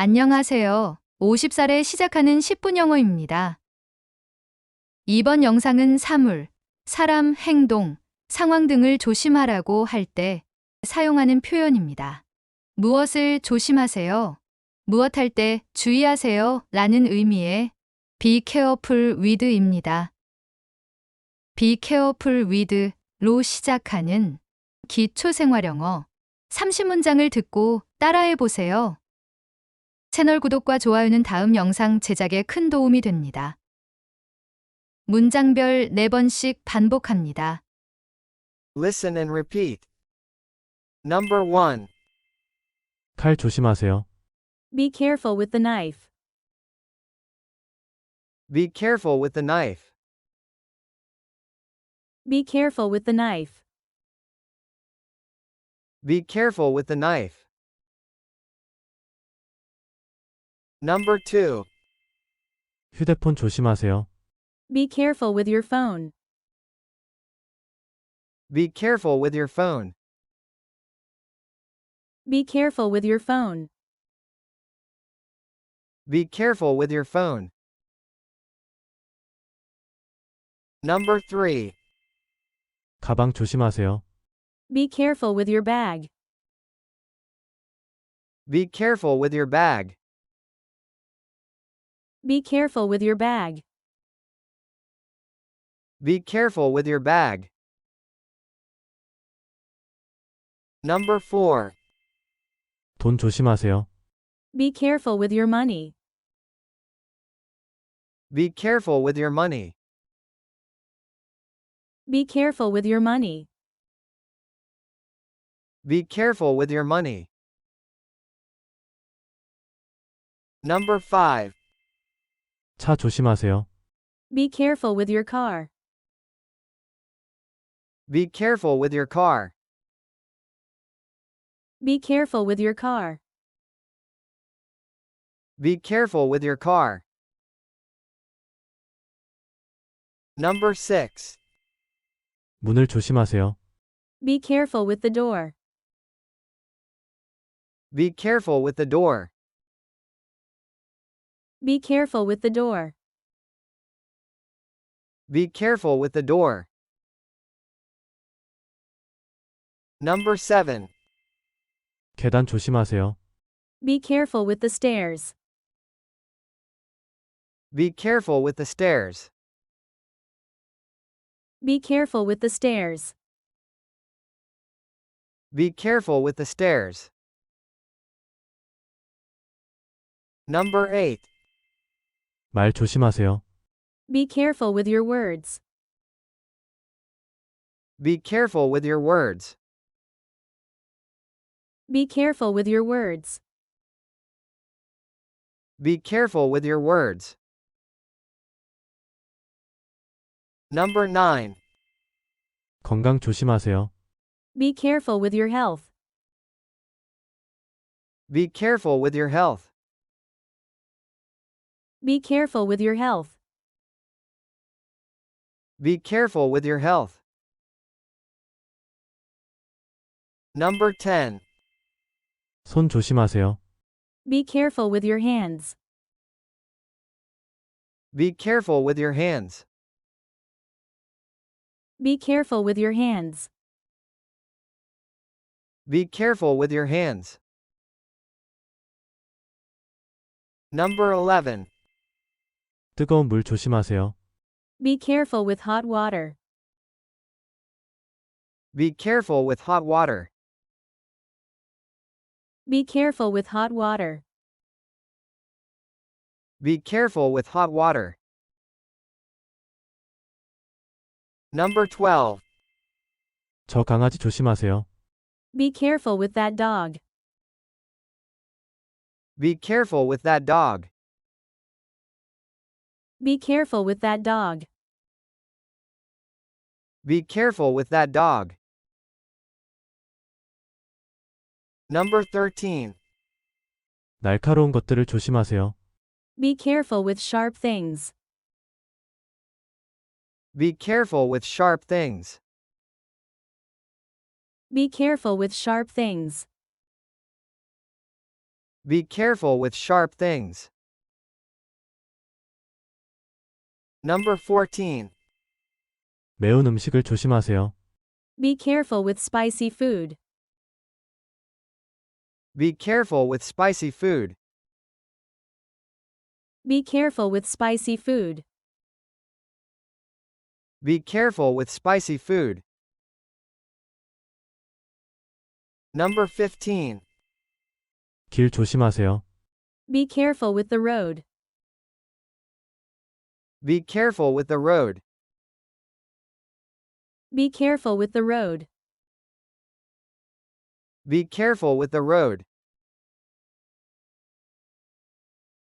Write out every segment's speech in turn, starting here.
안녕하세요. 50살에 시작하는 10분 영어입니다. 이번 영상은 사물, 사람, 행동, 상황 등을 조심하라고 할 때 사용하는 표현입니다. 무엇을 조심하세요? 무엇 할 때 주의하세요? 라는 의미의 be careful with입니다. be careful with로 시작하는 기초생활영어 30문장을 듣고 따라해 보세요. 채널 구독과 좋아요는 다음 영상 제작에 큰 도움이 됩니다. 문장별 4번씩 반복합니다. Listen and repeat. Number 1. 칼 조심하세요. Be careful with the knife. Be careful with the knife. Be careful with the knife. Be careful with the knife. Number 2. 휴대폰 조심하세요. Be careful with your phone. Be careful with your phone. Be careful with your phone. Be careful with your phone. Number 3. 가방 조심하세요. Be careful with your bag. Be careful with your bag. Be careful with your bag. Be careful with your bag. Number 4. 돈 조심하세요. Be careful with your money. Be careful with your money. Be careful with your money. Be careful with your money. Number 5. 차 조심하세요. Be careful with your car. Be careful with your car. Be careful with your car. Be careful with your car. Number 6. 문을 조심하세요. Be careful with the door. Be careful with the door. Be careful with the door. Be careful with the door. Number 7. 계단 조심하세요. Be careful with the stairs. Be careful with the stairs. Be careful with the stairs. Be careful with the stairs. Number 8. 말 조심하세요. Be careful with your words. Be careful with your words. Be careful with your words. Be careful with your words. Number 9. 건강 조심하세요. Be careful with your health. Be careful with your health. Be careful with your health. Be careful with your health. Number 10. 손 조심하세요. Be careful with your hands. Be careful with your hands. Be careful with your hands. Be careful with your hands. Number 11. 뜨거운 물 조심하세요. Be careful with hot water. Be careful with hot water. Be careful with hot water. Be careful with hot water. Number 12. 저 강아지 조심하세요. Be careful with that dog. Be careful with that dog. Be careful with that dog. Be careful with that dog. Number 13. 날카로운 것들을 조심하세요. Be careful with sharp things. Be careful with sharp things. Be careful with sharp things. Be careful with sharp things. Number 14. 매운 음식을 조심하세요. Be careful with spicy food. Be careful with spicy food. Be careful with spicy food. Be careful with spicy food. Number 15. 길 조심하세요. Be careful with the road. Be careful with the road. Be careful with the road. Be careful with the road.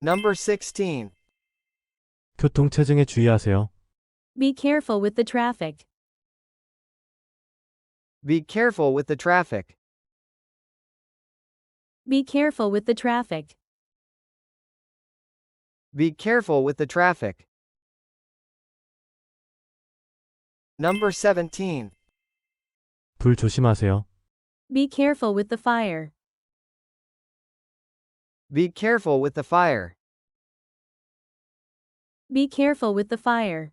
Number 16. 교통체증에 주의하세요. Be careful with the traffic. Be careful with the traffic. Be careful with the traffic. Be careful with the traffic. Number 17. 불 조심하세요. Be careful with the fire. Be careful with the fire. Be careful with the fire.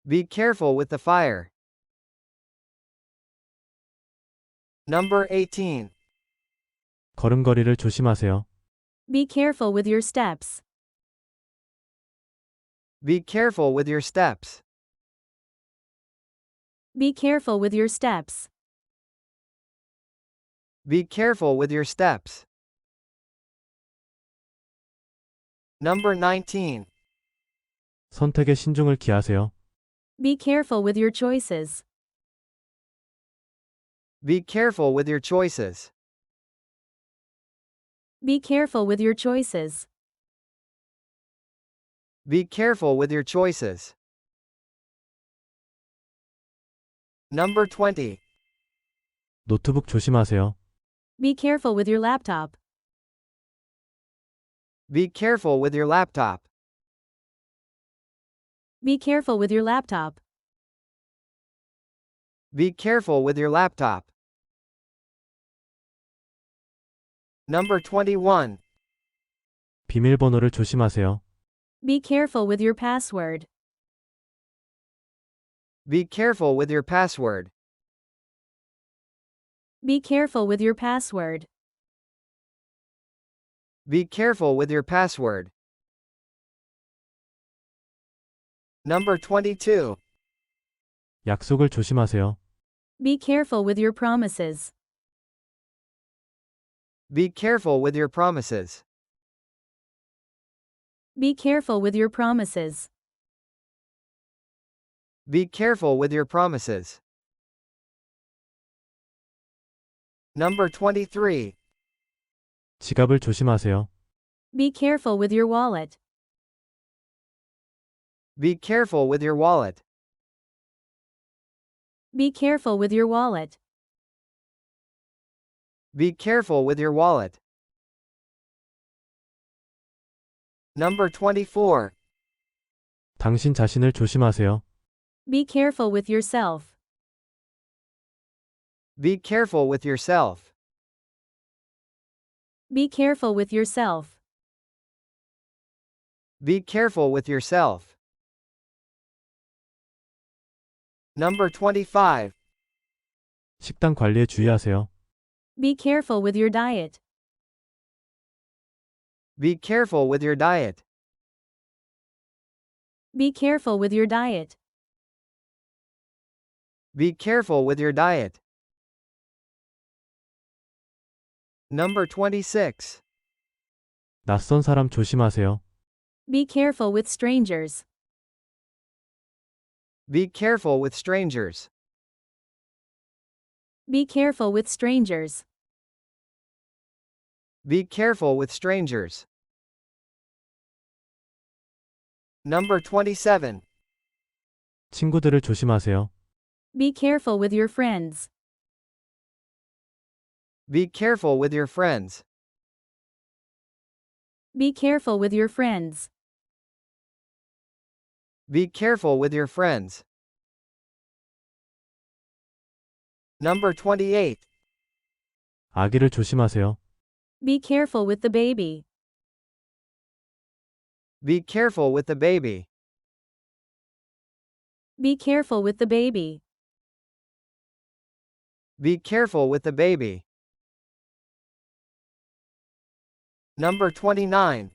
Be careful with the fire. Number 18. 걸음걸이를 조심하세요. Be careful with your steps. Be careful with your steps. Be careful with your steps. Be careful with your steps. Number 19. 선택에 신중을 기하세요. Be careful with your choices. Be careful with your choices. Be careful with your choices. Be careful with your choices. Number 20. 노트북 조심하세요. Be careful with your laptop. Be careful with your laptop. Be careful with your laptop. Be careful with your laptop. Number 21. 비밀번호를 조심하세요. Be careful with your password. Be careful with your password. Be careful with your password. Be careful with your password. Number 22. 약속을 조심하세요. Be careful with your promises. Be careful with your promises. Be careful with your promises. Be careful with your promises. Number 23. 지갑을 조심하세요. Be careful with your wallet. Be careful with your wallet. Be careful with your wallet. Be careful with your wallet. Number 24. 당신 자신을 조심하세요. Be careful with yourself. Be careful with yourself. Be careful with yourself. Be careful with yourself. Number 25. 식단 관리에 주의하세요. Be careful with your diet. Be careful with your diet. Be careful with your diet. Be careful with your diet. Number 26. 낯선 사람 조심하세요. Be careful with strangers. Be careful with strangers. Be careful with strangers. Be careful with strangers. Number 27. 친구들을 조심하세요. Be careful with your friends. Be careful with your friends. Be careful with your friends. Be careful with your friends. Number 28. 아기를 조심하세요. Be careful with the baby. Be careful with the baby. Be careful with the baby. Be careful with the baby. Number 29.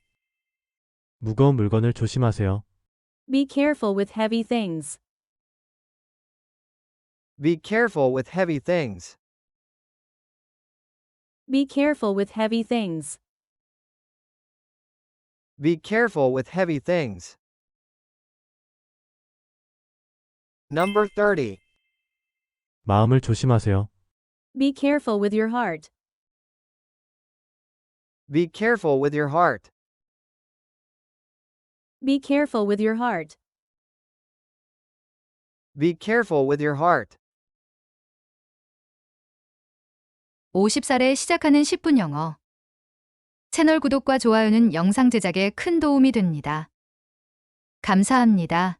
무거운 물건을 조심하세요. Be careful with heavy things. Be careful with heavy things. Be careful with heavy things. Be careful with heavy things. Number 30. 마음을 조심하세요. Be careful with your heart. Be careful with your heart. Be careful with your heart. Be careful with your heart. 50살에 시작하는 10분 영어. 채널 구독과 좋아요는 영상 제작에 큰 도움이 됩니다. 감사합니다.